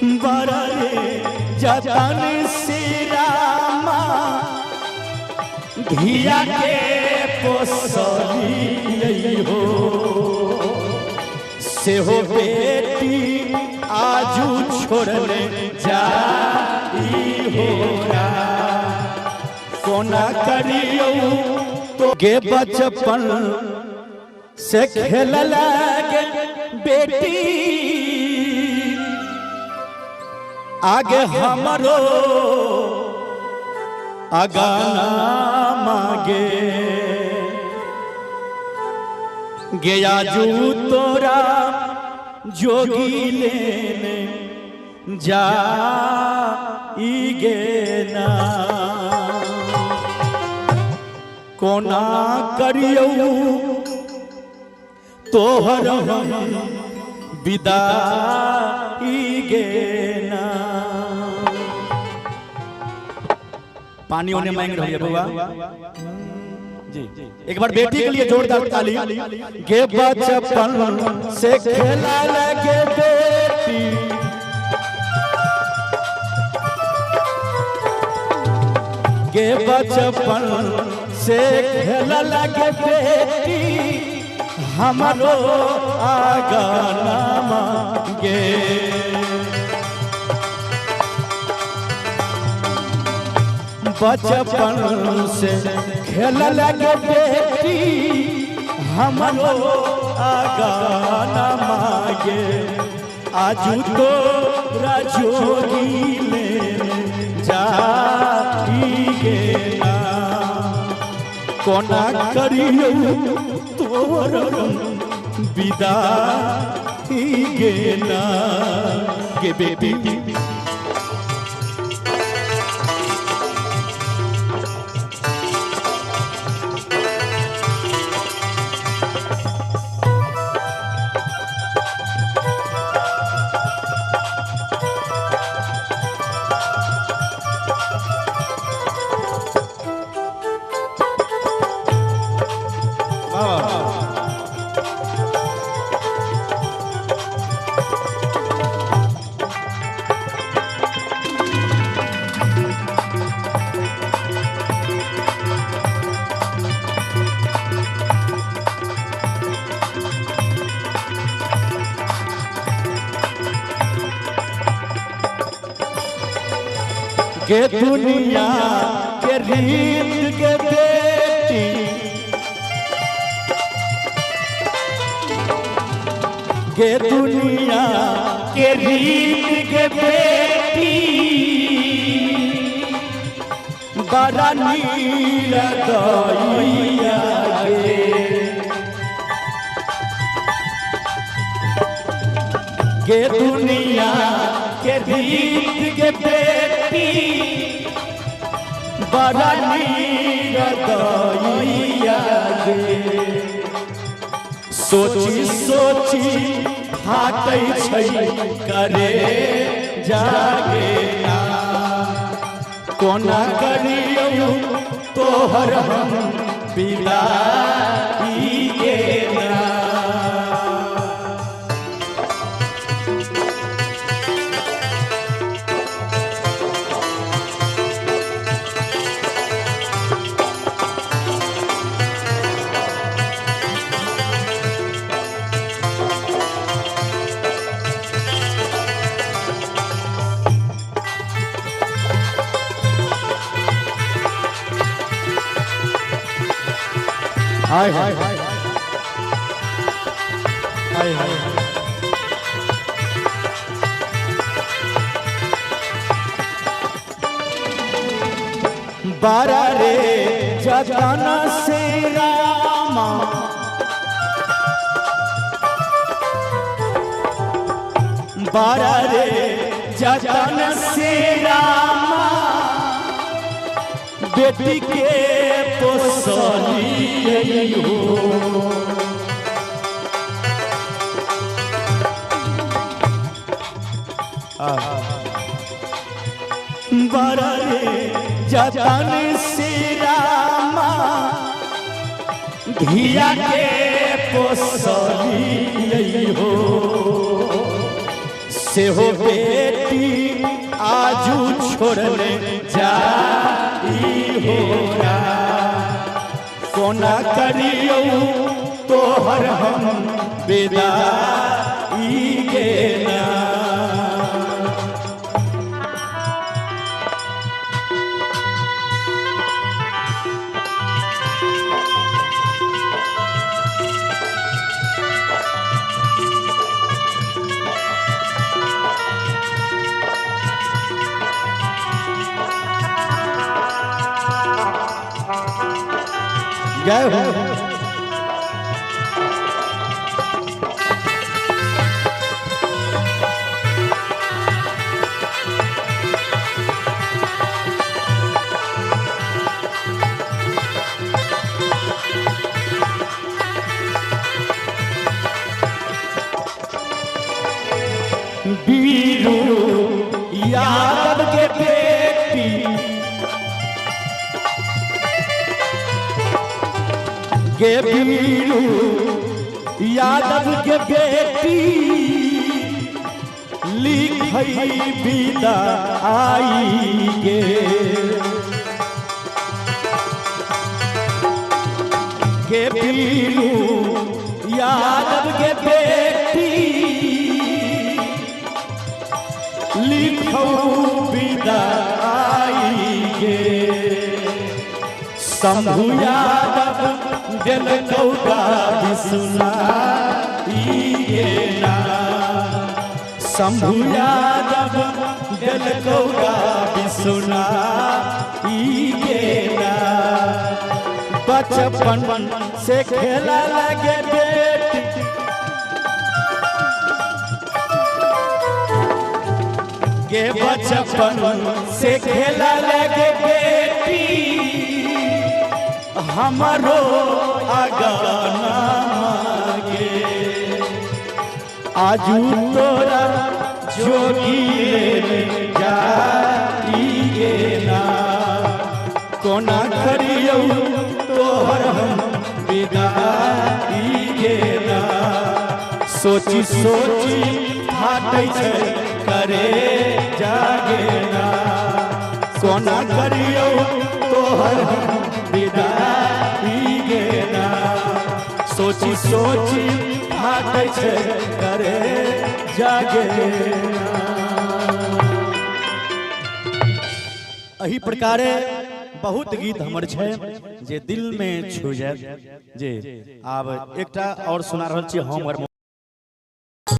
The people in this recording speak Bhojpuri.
बरले जतन से रामा धिया के पोसली हो से हो बेटी आजू छोड़ने जाई हो कोना करियो तो गे बचपन से खेल लगे बेटी आगे हमरो अगाना मांगे गया जू तोरा जोगी लेने जाइगे ना कोना करियो तोहर विदाइगे ना। पानी होने मांग रही है बुआ जी, एक बार बेटी के लिए जोरदार ताली। गे बचपन से खेला लगे बेटी गे बचपन से खेला लगे बेटी हमरो आगाना मांगे बचपन से खेल लगे बेटी हमरो आगाना मांगे आजू तो राजोगी ले जाइगे ना कोना करियो तोर विदाइगे ना गे बेटी। के दुनिया के रीत के बेटी के दुनिया के रीत के बेटी बड़ा नील दइया के दुनिया के रीत के बेटी बड़ा नीर दइया सोची सोची फाटै छै करे जागे ना कोना करियो तोहर हम विदाइगे ना। हाय हाय हाय हाय हाय बारा रे जतन से रामा बारा रे जतन से रामा बेटी के पोसली हो बरले जतन से रामा धिया के पोसली हो से हो बेटी छोड़ने जाई हो कोना करियो तोहर हम विदाई के ना। जय हो बीरू यादव के बेटी के बीरू यादव के बेटी लिखई विदा आई गे के बीरू यादव के बेटी लिखौ विदा आई गे शंभु यादव दिल कौगा सुनाई गे ना शंभु यादव दिल कौगा सुनाई गे ना बचपन से खेला लगे बेटी के बचपन से खेला लगे बेटी हमारो आगाना मांगे आजू तोरा जोगी ले जाइए ना कोना करियो तोहर हम विदाई गे ना सोची सोची फाटै छै करे जागे ना कोना करियो तोहर विदाई गे ना सोची सोची फाटै छै करे जागे ना। एही प्रकारे बहुत गीत हमर छै जे दिल में छू जाए जे आब एकटा और सुना रहल छी हम